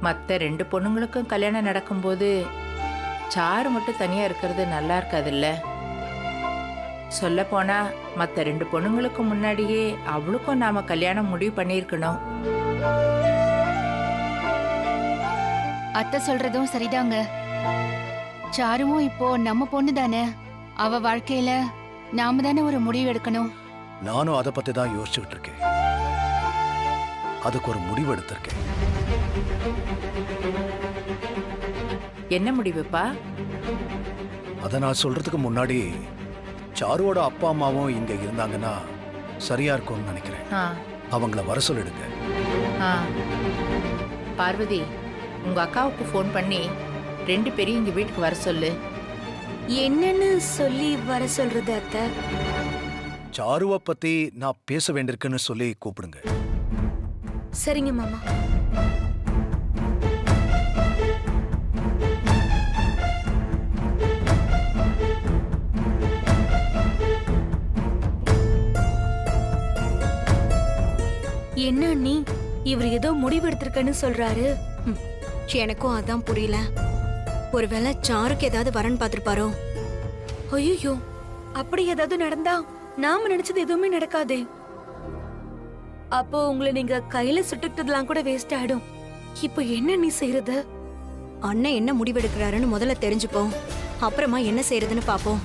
மற்ற 2 பொண்ணுங்களுக்கும் கல்யாணம் நடக்கும்போது சாரு மட்டும் தனியா இருக்கிறது நல்லா இருக்காதுல்ல. சொல்ல போனா மற்ற 2 பொண்ணுங்களுக்கு முன்னாடியே அவளுக்கும் நாம கல்யாணம் முடிவு பண்ணியிருக்கணும். அத்தை சொல்றதும் சரிதாங்க. சாருவும் இப்போ நம்ம பொண்ணு தானே. அவ வாழ்க்கையில நாம தானே ஒரு முடிவு எடுக்கணும். நானும் அதை பத்தி தான் யோசிச்சுக்கிட்டு இருக்கேன். அதுக்கு ஒரு முடிவு எடுத்திருக்கேன். என்ன முடிவுப்பா? அதை நான் சொல்றதுக்கு முன்னாடி சாருவோட அப்பா அம்மாவும் இங்க இருந்தாங்கன்னா சரியா இருக்கும்னு நினைக்கிறேன். ஆ, அவங்கள வர சொல்லிடுங்க. ஆ. பார்வதி, உங்க அக்காவுக்கு ஃபோன் பண்ணி 2 பேரையும் இங்க வீட்டுக்கு வர சொல்லு. என்னன்னு சொல்லி வர சொல்றது அத்தை? சாருவை பத்தி நான் பேச வேண்டியிருக்குன்னு சொல்லி கூப்பிடுங்க. சரிங்க மாமா. என்ன அண்ணி, இவர் ஏதோ முடிவு எடுத்திருக்கன்னு சொல்றாரு. எனக்கும் அதான் புரியல. ஒருவேளை சாருக்கு ஏதாவது வரன் பார்த்திருப்பாரோ? ஐயோ, அப்படி ஏதாவது நடந்தா நாம நினைச்சது எதுவுமே நடக்காதே. அப்போ உங்களை நீங்க கையில சுட்டுக்கிட்டதெல்லாம் கூட வேஸ்ட் ஆயிடும். இப்போ என்ன நீ செய்யறது? அண்ணன் என்ன முடிவெடுக்கிறாருன்னு முதல்ல தெரிஞ்சுப்போம். அப்புறமா என்ன செய்யறதுன்னு பாப்போம்.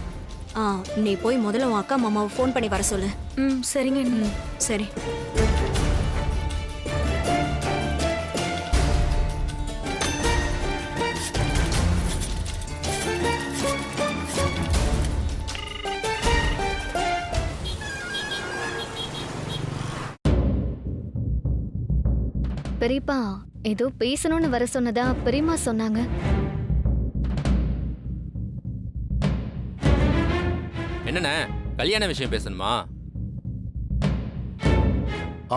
நீ போய் முதல்ல உன் அக்கா மாமாவை ஃபோன் பண்ணி வர சொல்லு. சரிங்க அண்ணி. சரி. பெரியப்பா ஏதோ பேசணும்னு வர சொன்னதா பெரியம்மா சொன்னாங்க. என்னண்ணே, கல்யாண விஷயம் பேசணுமா?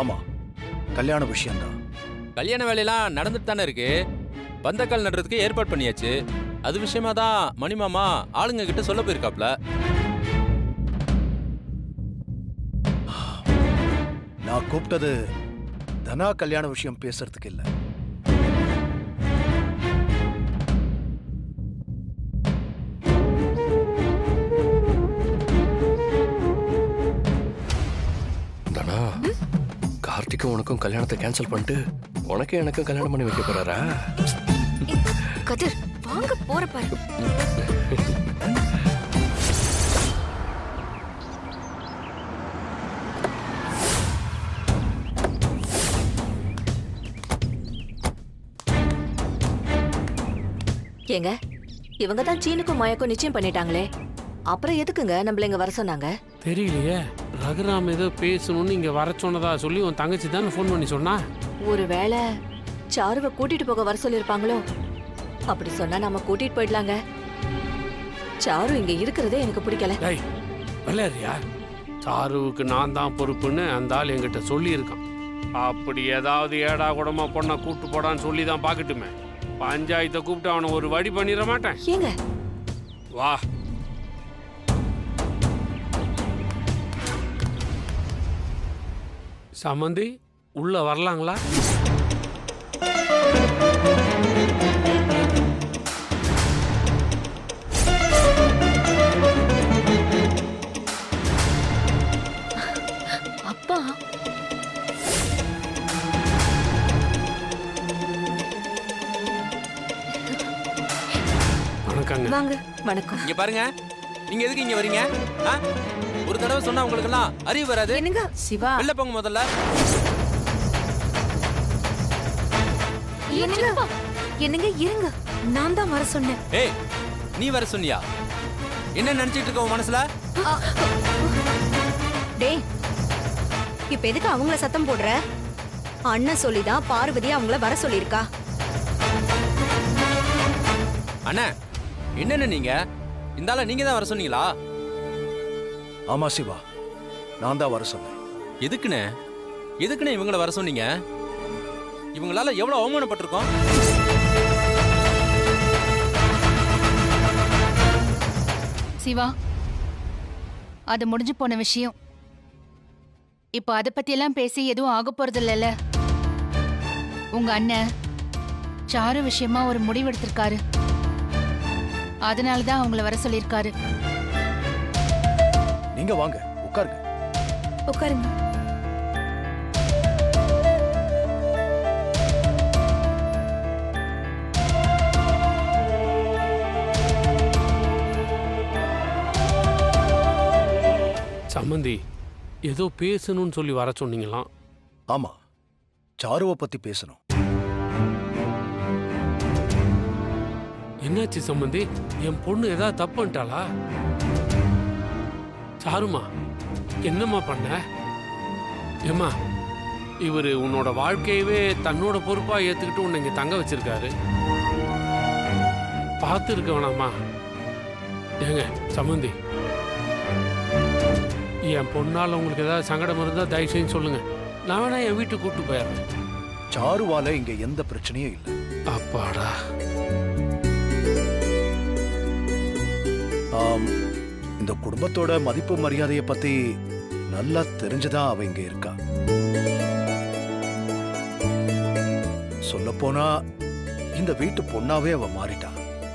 ஆமா, கல்யாண விஷயம்தான். கல்யாண வேலையெல்லாம் நடந்துட்டு தானே இருக்கு. பந்தக்கால் நடுறதுக்கு ஏற்பாடு பண்ணியாச்சு. அது விஷயமா தான் மணிமாமா ஆளுங்க கிட்ட சொல்ல போயிருக்காப்ல. நான் கூப்பிட்டது தனா கல்யாண விஷயம் பேசுறதுக்கு இல்ல. தனா, கார்த்திக்கும் உனக்கும் கல்யாணத்தை கேன்சல் பண்ணிட்டு உனக்கு எனக்கும் கல்யாணம் பண்ணி வைக்க போறாரா? கதிர், வாங்க போற பாரு. ஏங்க, இவங்க தான் சீனுக்கும் மாயாக்கும் நிச்சயம் பண்ணிட்டாங்களே. அப்புறம் எதுக்குங்க நம்மள இங்க வர சொன்னாங்க? தெரியலையே. ரகுராம் ஏதோ பேசணும்னு இங்க வர சொன்னதா சொல்லி உன் தங்கச்சி தானே ஃபோன் பண்ணி சொன்னா. ஒருவேளை சாருவை கூட்டிட்டு போக வர சொல்லிருப்பாங்களோ? அப்படி சொன்னா நம்ம கூட்டிட்டு போயிடலாங்க. சாரு இங்க இருக்கிறதே எனக்கு பிடிக்கல. டேய், விளையாடுறியா? சாருவுக்கு நான் தான் பொறுப்புன்னு அந்த ஆள் என்கிட்ட சொல்லியிருக்கான். அப்படி ஏதாவது ஏடா கூடமா பொண்ணை கூப்பிட்டு போடான்னு சொல்லி தான் பார்க்கட்டுமே. பஞ்சாயத்தை கூப்பிட்டு அவனை ஒரு வழி பண்ணிட மாட்டேன். ஏங்க, வா. சம்மந்தி, உள்ள வரலாங்களா? அப்பா, வணக்கங்க. வாங்க. வணக்கம். இங்க பாருங்க, நீங்க எதுக்கு இங்க வரீங்க? ஒரு தடவை சொன்னா உங்களுக்கு எல்லாம் அறிவு வராது. என்னங்க சிவா, வெளில போங்க முதல்ல. என்னங்க இருங்க, நான் தான் வர சொன்னேன். ஏய், நீ வர சொன்னியா? என்ன நினைச்சிட்டு இருக்க உன் மனசுல? டேய், இப்ப எதுக்கு அவங்கள சத்தம் போடுற? அண்ணன் சொல்லிதான் பார்வதி அவங்கள வர சொல்லியிருக்கா. அண்ணா, என்னன்னு நீங்க இந்தால நீங்க தான் வர சொன்னீங்களா? ஆமா சிவா, நான் தான் வர சொன்னேன். எதுக்குண்ணே இவங்கள வர சொன்னீங்க? இவங்களால எவ்வளவு அவமானப்பட்டிருக்கோம். சிவா, அது முடிஞ்சு போன விஷயம். இப்போ அதை பத்தி எல்லாம் பேசி எதுவும் ஆக போறது இல்லைல்ல. உங்க அண்ணன் சாரு விஷயமா ஒரு முடிவு எடுத்திருக்காரு. அதனாலதான் அவங்கள வர சொல்லியிருக்காரு. நீங்க வாங்க, உட்காருங்க. உட்காருங்க. சம்மந்தி ஏதோ பேசணும்னு சொல்லி வர சொன்னீங்களாம். ஆமா, சாருவை பத்தி பேசணும். என்னாச்சு சம்மந்தி? என் பொண்ணு ஏதாவது தப்பு பண்ணிட்டாளா? சாருமா, என்னம்மா பண்ண? ஏம்மா, இவரு உன்னோட வாழ்க்கையவே தன்னோட பொறுப்பா ஏத்துக்கிட்டு உன்னை இங்க தங்க வச்சிருக்காரு. பார்த்து இருக்க வேணாமா? ஏங்க சம்மந்தி, என் பொண்ணால் உங்களுக்கு ஏதாவது சங்கடம் இருந்தால் தயவு செஞ்சு சொல்லுங்க. நான் வேணா என் வீட்டுக்கு கூப்பிட்டு போயிடுறேன். சாருவால இங்க எந்த பிரச்சனையும் இல்லை. அப்பாடா. இந்த குடும்பத்தோட மதிப்பு மரியாதையை பத்தி நல்லா தெரிஞ்சுதான் அவ இங்க இருக்கா. சொல்லப்போனா இந்த வீட்டு பொண்ணாவே அவ மாறிட்டா.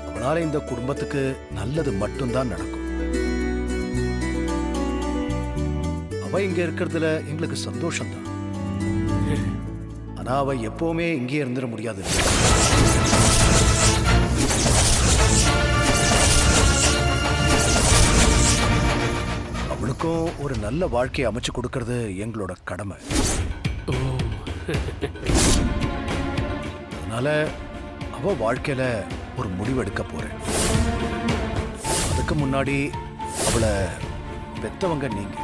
அவனால இந்த குடும்பத்துக்கு நல்லது மட்டும்தான் நடக்கும். அவ இங்க இருக்கிறதுல எங்களுக்கு சந்தோஷம் தான். ஆனா அவ எப்பவுமே இங்கே இருந்துட முடியாது. அவளுக்கும் ஒரு நல்ல வாழ்க்கையை அமைச்சு கொடுக்கறது எங்களோட கடமை. அதனால அவ வாழ்க்கையில ஒரு முடிவு எடுக்க போறேன். அதுக்கு முன்னாடி அவளை பெத்தவங்க நீங்க,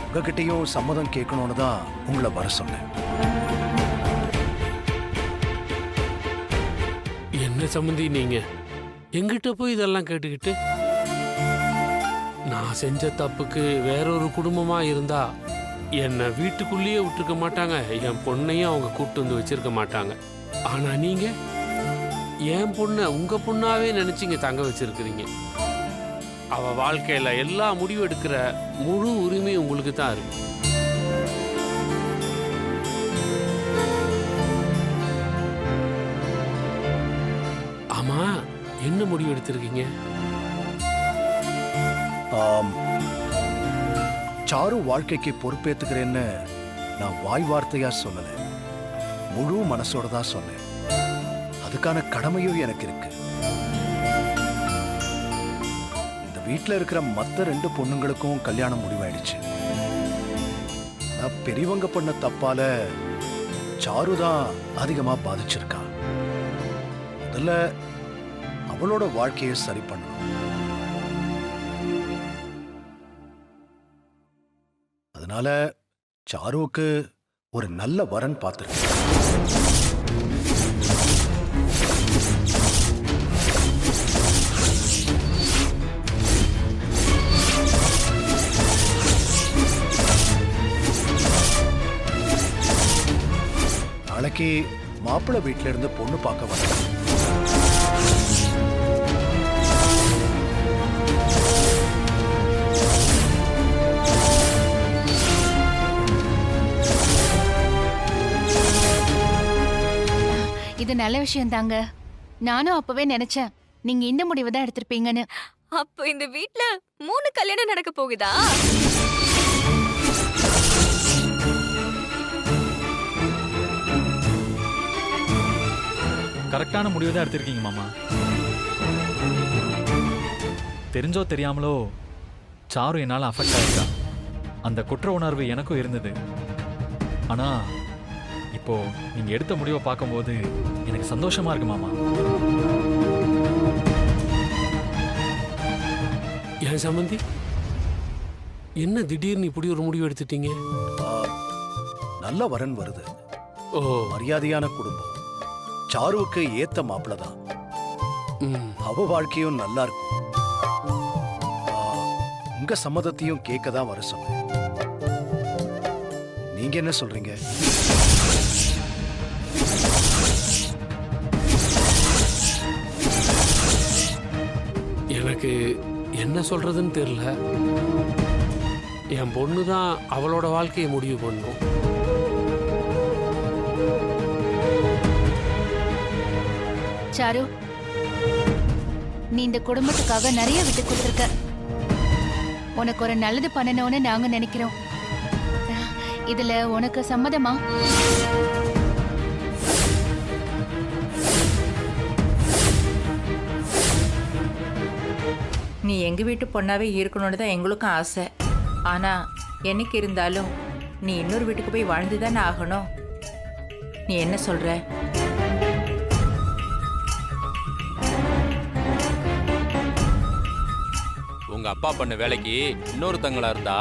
உங்ககிட்டயும் சம்மதம் கேட்கணும்னு தான் உங்களை வர சொன்னேன். என்ன சம்மந்தி நீங்க எங்கிட்ட போய் இதெல்லாம் கேட்டுக்கிட்டு? நான் செஞ்ச தப்புக்கு வேறொரு குடும்பமா இருந்தா என்னை வீட்டுக்குள்ளேயே விட்டுருக்க மாட்டாங்க, என் பொண்ணையும் அவங்க கூப்பிட்டு வந்து வச்சிருக்க மாட்டாங்க. ஆனா நீங்க என் பொண்ணை உங்க பொண்ணாவே நினைச்சிங்க தங்க வச்சிருக்கிறீங்க. அவ வாழ்க்கையில எல்லா முடிவு எடுக்கிற முழு உரிமையும் உங்களுக்கு தான் இருக்கு. ஆமா, என்ன முடிவு எடுத்திருக்கீங்க? சாரு வாழ்க்கைக்கு பொறுப்பேத்துக்கிறேன்னு நான் வாய் வார்த்தையா சொல்லல, முழு மனசோட தான் சொன்னேன். அதுக்கான கடமையும் எனக்கு இருக்கு. இந்த வீட்டுல இருக்கிற மத்த 2 பொண்ணுங்களுக்கும் கல்யாணம் முடிவாயிடுச்சு. பெரியவங்க பண்ண தப்பால சாரு தான் அதிகமா பாதிச்சிருக்கா. முதல்ல அவளோட வாழ்க்கையை சரி பண்ணணும். அதனால சாருவுக்கு ஒரு நல்ல வரன் பார்த்திருக்கேன். நாளைக்கு மாப்பிள்ளை வீட்டில இருந்து பொண்ணு பார்க்க வர. இது நல்ல விஷயம் தாங்க. நானும் அப்பவே நினைச்சேன் நீங்க இந்த முடிவு தான் எடுத்திருப்பீங்கன்னு. அப்போ இந்த வீட்ல 3 கல்யாணம் நடக்க போகுதா? கரெக்டான முடிவு தான் எடுத்திருக்கீங்க மாமா. தெரிஞ்சோ தெரியாமலோ சாரு என்னால் அஃபெக்ட் ஆயிருக்கா. அந்த குற்ற உணர்வு எனக்கும் இருந்தது. ஆனா இப்போ நீங்க எடுத்த முடிவை பார்க்கும்போது எனக்கு சந்தோஷமா இருக்கு மாமா. ஏன் சம்பந்தி, என்ன திடீர்னு இப்படி ஒரு முடிவு எடுத்துட்டீங்க? நல்ல வரன் வருது. ஓ, மரியாதையான குடும்பம். சாருவுக்கு ஏத்த மாப்பிள்ள தான். அவ வாழ்க்கையும் நல்லா இருக்கும். உங்க சம்மதத்தையும் கேட்க தான் வர சொன்னேன். நீங்க என்ன சொல்றீங்க? எனக்கு என்ன சொல்றதுன்னு தெரியல. என் பொண்ணு தான் அவளோட வாழ்க்கையை முடிவு பண்ணும். சாரு, நீ இந்த குடும்பத்துக்காக நிறைய விட்டு கொடுத்துருக்க. உனக்கு ஒரு நல்லது பண்ணணும்னு நாங்க நினைக்கிறோம். இதுல உனக்கு சம்மதமா? நீ எங்க வீட்டு பொண்ணாவே இருக்கணும்னு தான் எங்களுக்கும் ஆசை. ஆனா என்னைக்கு இருந்தாலும் நீ இன்னொரு வீட்டுக்கு போய் வாழ்ந்து தானே ஆகணும். நீ என்ன சொல்ற? உங்க அப்பா பண்ண வேலைக்கு இன்னொருத்தங்களா இருந்தா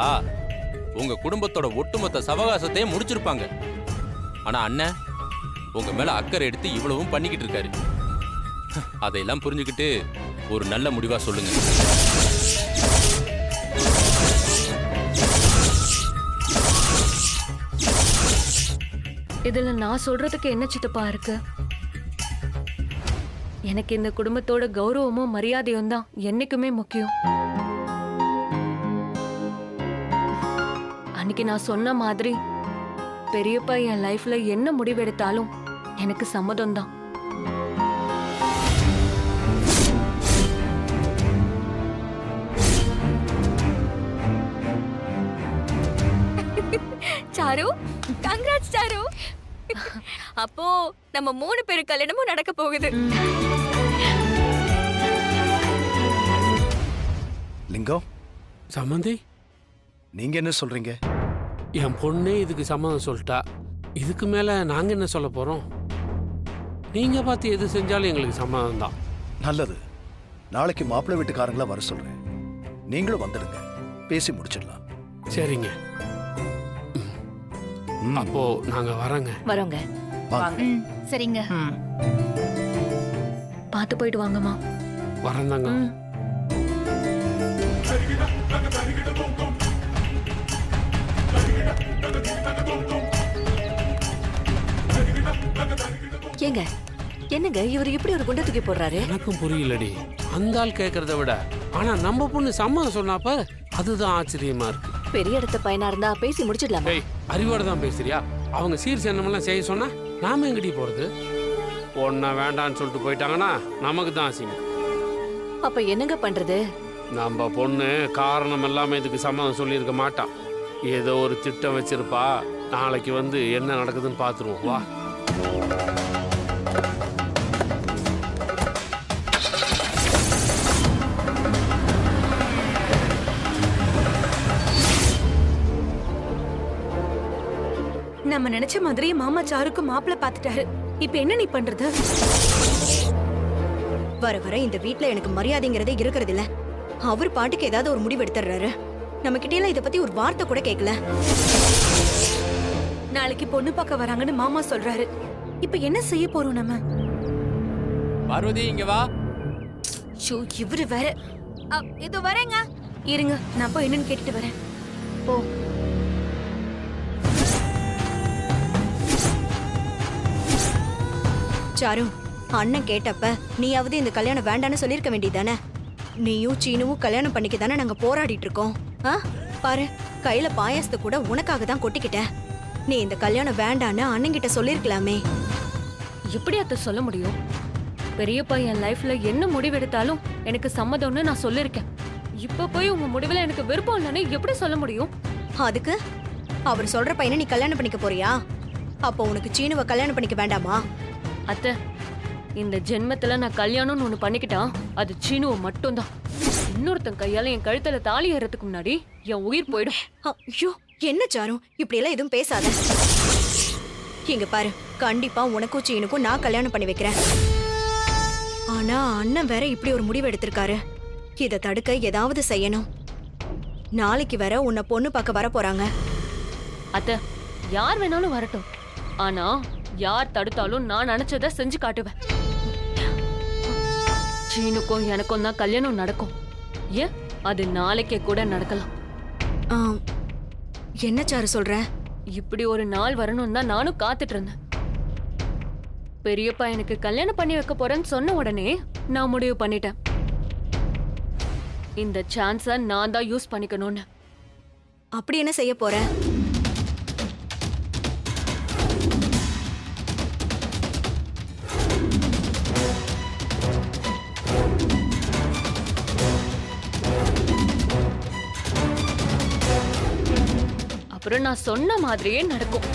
உங்க குடும்பத்தோட ஒட்டுமொத்த சவகாசத்தையே முடிச்சிருப்பாங்க. ஆனா அண்ணன் உங்க மேல அக்கறை எடுத்து இவ்வளவும் பண்ணிக்கிட்டு இருக்காரு. அதையெல்லாம் புரிஞ்சுக்கிட்டு ஒரு நல்ல முடிவா சொல்லுங்க. இதுல நான் சொல்றதுக்கு என்ன சித்தப்பா இருக்கு? எனக்கு இந்த குடும்பத்தோட கௌரவமும் மரியாதையும் தான் என்னைக்குமே முக்கியம். அன்னைக்கு நான் சொன்ன மாதிரி பெரியப்பா என் லைஃப்ல என்ன முடிவெடுத்தாலும் எனக்கு சம்மதம் தான். சாரு, கங்க்ராட்ஸ் சாரு. அப்போ நம்ம 3 பேரு கல்யாணமும் நடக்க போகுது. லிங்கம், சம்மந்தி, நீங்க என்ன சொல்றீங்க? என் பொண்ணே இதுக்கு சம்மதம் சொல்லிட்டா. இதுக்கு மேல நாங்க என்ன சொல்ல போறோம்? நீங்க பார்த்து எது செஞ்சாலும் எங்களுக்கு சம்மதம் தான். நல்லது. நாளைக்கு மாப்பிள்ளை வீட்டுக்காரங்களா வர சொல்றேன். நீங்களும் வந்துடுங்க, பேசி முடிச்சிடலாம். சரிங்க. அப்போ நாங்க வரோங்க. வரோங்க. வாங்க. சரிங்க. பார்த்து போயிட்டு வாங்கம்மா. வரந்தாங்க. ஏங்க, என்னங்க இவர் இப்படி ஒரு குண்டை தூக்கி போடுறாரு? எனக்கும் புரியலடி. அந்த ஆள் கேட்கறத விட ஆனா நம்ம பொண்ணு சம்மதம் சொன்னாப்ப அதுதான் ஆச்சரியமா இருக்கு. பெரிய இடத்த பையனா இருந்தா பேசி முடிச்சிடலாமா? ஏய், அறிவோட தான் பேசுறியா? அவங்க சீர் சென்னமெல்லாம் செய்ய சொன்னா நாம எங்கடி போறது? பொண்ணை வேண்டான்னு சொல்லிட்டு போயிட்டாங்கன்னா நமக்கு தான் அசிங்கம். அப்ப என்னங்க பண்றது? நம்ம பொண்ணு காரணம் எல்லாமே இதுக்கு சம்மதம் சொல்லியிருக்க மாட்டான். ஏதோ ஒரு திட்டம் வச்சிருப்பா. நாளைக்கு வந்து என்ன நடக்குதுன்னு பார்த்துருவோம். வா. நம்ம நினைச்ச மாதிரி மாமா சாருக்கு மாப்பிள்ள பாத்துட்டாரு. இப்ப என்ன நீ பண்றது? வர வர இந்த வீட்ல எனக்கு மரியாதைங்கிறதே இருக்கிறது இல்ல. அவர் பாட்டுக்கு ஏதாவது ஒரு முடிவு எடுத்துறாரு. நம்ம கிட்ட எல்லாம் இத பத்தி ஒரு வார்த்தை கூட கேட்கல. நாளைக்கு பொண்ணு பார்க்க வராங்கன்னு மாமா சொல்றாரு. இப்ப என்ன செய்ய போறோம் நம்ம? பார்வதி, இங்க வா. ஷோ, இவரு வேற. இதோ வரேங்க. இருங்க, நான் போய் என்னன்னு கேட்டுட்டு வரேன். போ. சாரு, அண்ணன் கேட்டப்ப நீயாவது இந்த கல்யாணம் வேண்டான்னு சொல்லிருக்க வேண்டியதானே? நீயும் சீனுவும் கல்யாணம் பண்ணிக்க தானே நாங்க போராடிட்டு இருக்கோம். பாரு, கையில பாயாசத்தை கூட உனக்காக தான் கொட்டிக்கிட்ட. நீ இந்த கல்யாணம் வேண்டான்னு அண்ணன் கிட்ட சொல்லிருக்கலாமே. எப்படி அத்தை சொல்ல முடியும்? பெரியப்பா என் லைஃப்ல என்ன முடிவெடுத்தாலும் எனக்கு சம்மதம்னு நான் சொல்லிருக்கேன். இப்ப போய் உங்க முடிவுல எனக்கு விருப்பம் இல்லைன்னு எப்படி சொல்ல முடியும்? அதுக்கு அவர் சொல்ற பையனை நீ கல்யாணம் பண்ணிக்க போறியா? அப்போ உனக்கு சீனுவை கல்யாணம் பண்ணிக்க வேண்டாமா? அத்தை, இந்த ஜென்மத்துல நான் கல்யாணம்னு ஒண்ணு பண்ணிக்கிட்டா அது சீனுவை மட்டும்தான். இன்னொருத்தன் கையால என் கழுத்துல தாலி ஏறதுக்கு முன்னாடி என் உயிர் போயிடும். ஐயோ, என்ன சாரு, இப்படி எல்லாம் எதுவும் பேசாத. இங்க பாரு, கண்டிப்பா உனக்கும் சீனுக்கும் நான் கல்யாணம் பண்ணி வைக்கிறேன். ஆனா அண்ணன் வேற இப்படி ஒரு முடிவு எடுத்திருக்காரு. இதை தடுக்க ஏதாவது செய்யணும். நாளைக்கு வேற உன்னை பொண்ணு பார்க்க வர போறாங்க. அத்தை, யார் வேணாலும் வரட்டும். ஆனா யார் தடுத்தாலும் நான் நினைச்சதை செஞ்சு காட்டுவேன். சீனுக்கும் எனக்கும் தான் கல்யாணம் நடக்கும். ஏன், அது நாளைக்கே கூட நடக்கலாம். என்ன சாரு சொல்ற? இப்படி ஒரு நாள் வரணும் தான் நானும் காத்துட்டு இருந்தேன். பெரியப்பா எனக்கு கல்யாணம் பண்ணி வைக்க போறேன்னு சொன்ன உடனே நான் முடிவு பண்ணிட்டேன். இந்த சான்ஸை நான் தான் யூஸ் பண்ணிக்கணும்னு. அப்படி என்ன செய்ய போற? அப்புறம் நான் சொன்ன மாதிரியே நடக்கும்.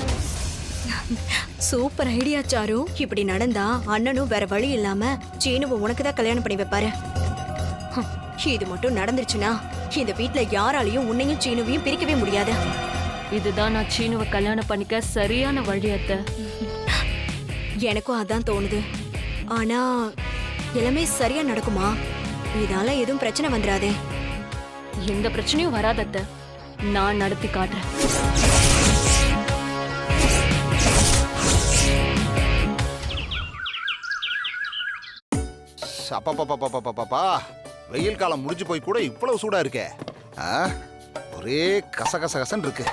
Super idea Charu. இப்படி நடந்தா அண்ணனும் வேற வழி இல்லாம சீனுவை உனக்கு தான் கல்யாணம் பண்ணி வைப்பாரு. ஹம், இது மட்டும் நடந்துருச்சுன்னா இந்த வீட்ல யாராலையும் உன்னையும் சீனுவையும் பிரிக்கவே முடியாது. இதுதான் நான் சீனுவை கல்யாணம் பண்ணிக்க சரியான வழி அத்தை. எனக்கும் அதான் தோணுது. ஆனா எல்லாமே சரியா நடக்குமா? இதால எதுவும் பிரச்சனை வந்துடாதே. எந்த பிரச்சனையும் வராது அத்தை. நான் நடத்தி காட்டுறேன். அப்பா, வெயில் காலம் முடிஞ்சு போய் கூட இவ்வளவு சூடா இருக்கே. ஒரே கசகசகசன் இருக்கு.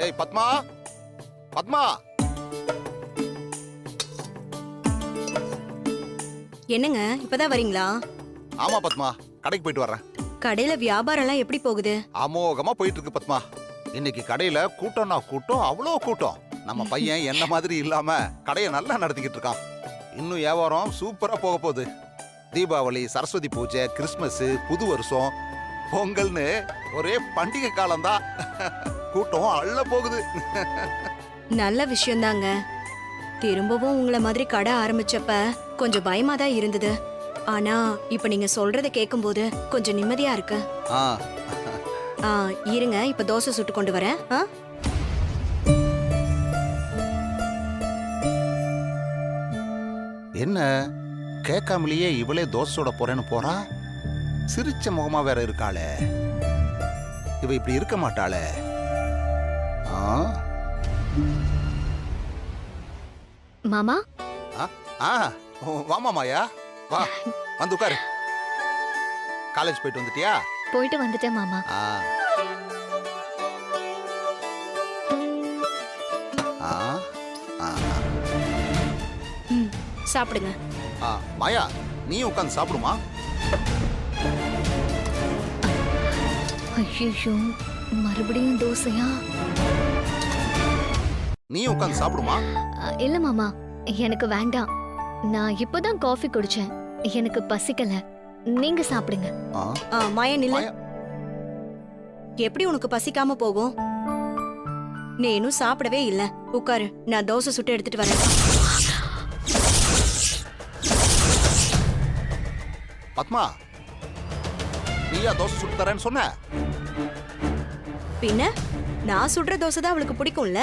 ஏய் பத்மா, பத்மா. என்னங்க இப்பதான் வரீங்களா? ஆமா பத்மா, கடைக்கு போயிட்டு வர்றேன். கடையில வியாபாரம் எல்லாம் எப்படி போகுது? அமோகமா போயிட்டு இருக்கு பத்மா. இன்னைக்கு கடையில கூட்டம்னா கூட்டம், அவ்வளோ கூட்டம். நம்ம பையன் என்ன மாதிரி இல்லாம கடையை நல்லா நடத்திக்கிட்டு இருக்கான். இன்னும் வியாபாரம் சூப்பரா போக போகுது. தீபாவளி, சரஸ்வதி பூஜை, கிறிஸ்மஸ், புது வருஷம், பொங்கல்னு ஒரே பண்டிகை காலம்தான். கூட்டம் அள்ள போகுது. நல்ல விஷயம்தாங்க. திரும்பவும் உங்களை மாதிரி கடை ஆரம்பிச்சப்ப கொஞ்சம் பயமா தான் இருந்தது. ஆனா இப்ப நீங்க சொல்றத கேட்கும்போது கொஞ்சம் நிம்மதியா இருக்கு. இருங்க, இப்ப தோசை சுட்டு கொண்டு வரேன். என்ன கேட்காமலேயே இவளே தோசை சுட போறேன்னு போறா? சிரிச்ச முகமா வேற இருக்காளே. இவ இப்படி இருக்க மாட்டாளே. மாமா, வாமா மாயா, வா வந்து உட்காரு. காலேஜ் போயிட்டு வந்துட்டியா? போயிட்டு வந்துட்டேன் மாமா. சாப்பிடுங்க. மாயா, நீ உட்காந்து சாப்பிடுமா? ஐயோ, மறுபடியும் தோசையா? நீ உட்காந்து சாப்பிடுமா? இல்ல மாமா, எனக்கு வேண்டாம். நான் இப்பதான் காஃபி குடிச்சேன். எனக்கு பசிக்கல. நீங்க சாப்பிடுங்க. மாயா நில்ல. எப்படி உனக்கு பசிக்காம போகும்? நீ இன்னும் சாப்பிடவே இல்ல. உட்காரு, நான் தோசை சுட்டு எடுத்துட்டு வரேன். பத்மா, நீயா தோசை சுட்டு தரேன்னு சொன்ன? பின்ன நான் சுடுற தோசை தான் அவளுக்கு பிடிக்கும்ல.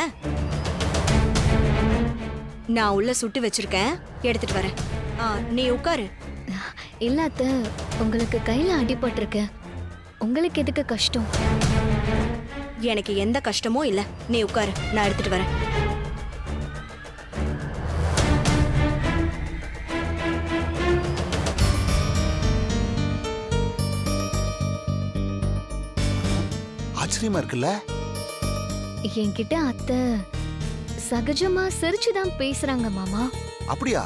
நான் உள்ள சுட்டு வச்சிருக்கேன், எடுத்துட்டு வரேன். நீ உட்காரு. இல்ல அத்தை, உங்களுக்கு கையில அடிபட்டிருக்கு. உங்களுக்கு எதுக்கு கஷ்டம்? எனக்கு எந்த கஷ்டமும் இல்ல. நீ உட்காரு, நான் எடுத்துட்டு வரேன். ஆச்சரியமா இருக்குல்ல? என்கிட்ட அத்தை சகஜமா சிரிச்சுதான் பேசுறாங்க மாமா. அப்படியா?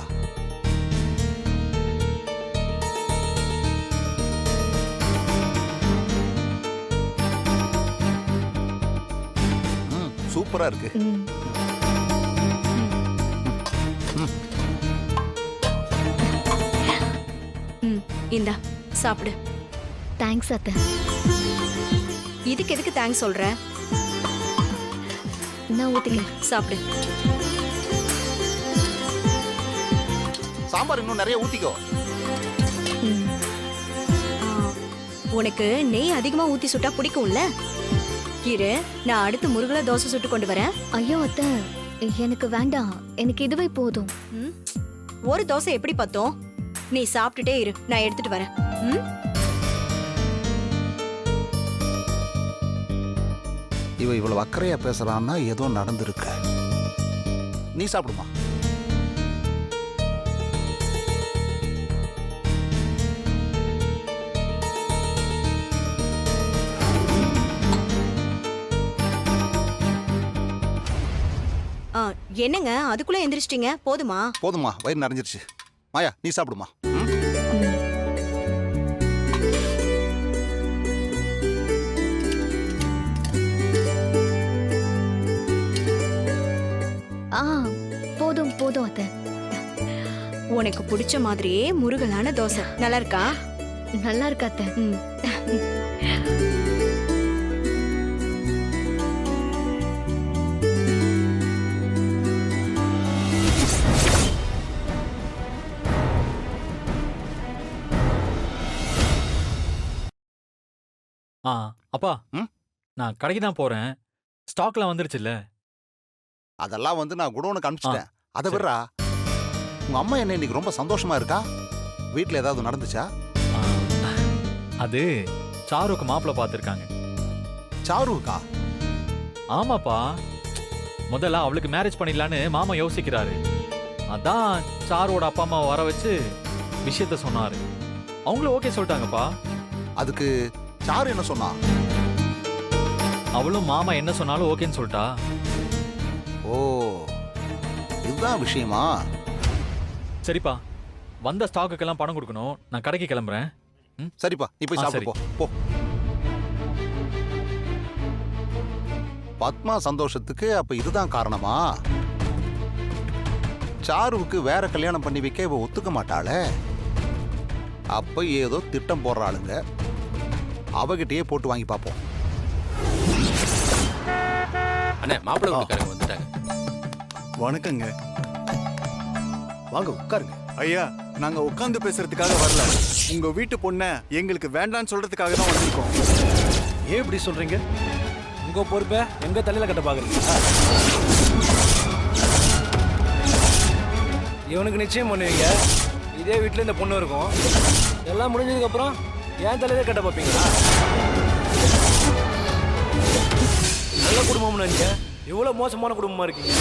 சூப்பரா இருக்கு. இந்தா சாப்பிடு. தேங்க்ஸ் அத்தை. இதுக்கு எதுக்கு தேங்க்ஸ் சொல்ற? நான் ஊத்திக்கிறேன், சாப்பிடு. சாம்பார் இன்னும் நிறைய ஊத்திக்கோ. உனக்கு நெய் அதிகமா ஊத்தி சுட்டா பிடிக்கும்ல? இரு, நான் அடுத்து முருகலா தோசை சுட்டு கொண்டு வரேன். ஐயோ அத்தை, எனக்கு வேண்டாம். எனக்கு இதுவே போதும். ஒரு தோசை எப்படி பத்தும்? நீ சாப்பிட்டுட்டே இரு, நான் எடுத்துட்டு வரேன். இவ இவ்வளவு அக்கறையா பேசுறான்னா ஏதோ நடந்திருக்க. நீ சாப்பிடுமா? என்னங்க அதுக்குள்ள எந்திரிச்சிட்டீங்க? போதுமா? போதுமா, வயிறு நிறைஞ்சிருச்சு. மாயா, நீ சாப்பிடுமா? போதும் போதும் அத்தை. உனக்கு பிடிச்ச மாதிரியே முருகலான தோசை. நல்லா இருக்கா? நல்லா இருக்கா அத்தை? ஆ அப்பா ம்? நான் கடைக்கு தான் போறேன். ஸ்டாக்லாம் வந்துருச்சுல்ல? அதெல்லாம் வந்து நான் குடோனுக்கு அனுப்பிச்சிட்டேன். அதை சரி. விடுறா, உங்க அம்மா என்ன இன்னைக்கு ரொம்ப சந்தோஷமா இருக்கா? வீட்ல ஏதாவது நடந்துச்சா? ஆ, அது சாருவுக்கு மாப்பிள்ளை பார்த்துருக்காங்க. சாருக்கா? ஆமாப்பா, முதல்ல அவளுக்கு மேரேஜ் பண்ணிடலான்னு மாமா யோசிக்கிறாரு. அதான் சாருவோட அப்பா அம்மாவை வர வச்சு விஷயத்த சொன்னாரு. அவங்களும் ஓகே சொல்லிட்டாங்கப்பா. அதுக்கு சாரு என்ன சொன்னா? அவளும் மாமா என்ன சொன்னாலும் ஓகேன்னு சொல்லிட்டா. ஓ, இதுதான் விஷயமா? சரிப்பா, வந்த ஸ்டாக்குக்கெல்லாம் பணம் கொடுக்கணும். நான் கடைக்கு கிளம்புறேன். சரிப்பா, நீ போய் ஆ, சாப்பிட்டு சரி. போ. பத்மா சந்தோஷத்துக்கு அப்ப இதுதான் காரணமா? சாருவுக்கு வேற கல்யாணம் பண்ணி வைக்க இவ ஒத்துக்க மாட்டாளே. அப்ப ஏதோ திட்டம் போடுறாளுங்க. அவகிட்டயே போட்டு வாங்கி பார்ப்போம். அண்ணே, மாப்பிள்ளை வீட்டுக்காரங்க வந்துட்டாங்க. வணக்கங்க. வாங்க உட்காருங்க. ஐயா, நாங்க உட்கார்ந்து பேசுறதுக்காக வரல. உங்க வீட்டு பொண்ண எங்களுக்கு வேண்டான்னு சொல்றதுக்காக தான் வந்திருக்கோம். ஏன் இப்படி சொல்றீங்க? உங்க பொறுப்பை எங்க தலையில கட்ட பாக்குறீங்களா? இவனுக்கு நிச்சயம் பண்ணுவீங்க, இதே வீட்டுல இந்த பொண்ணு இருக்கும். எல்லாம் முடிஞ்சதுக்கு அப்புறம் ஏன் தலையில கட்ட பார்ப்பீங்களா? நல்ல குடும்பம்னு நினைச்சேன், இவ்வளவு மோசமான குடும்பமா இருக்கீங்க.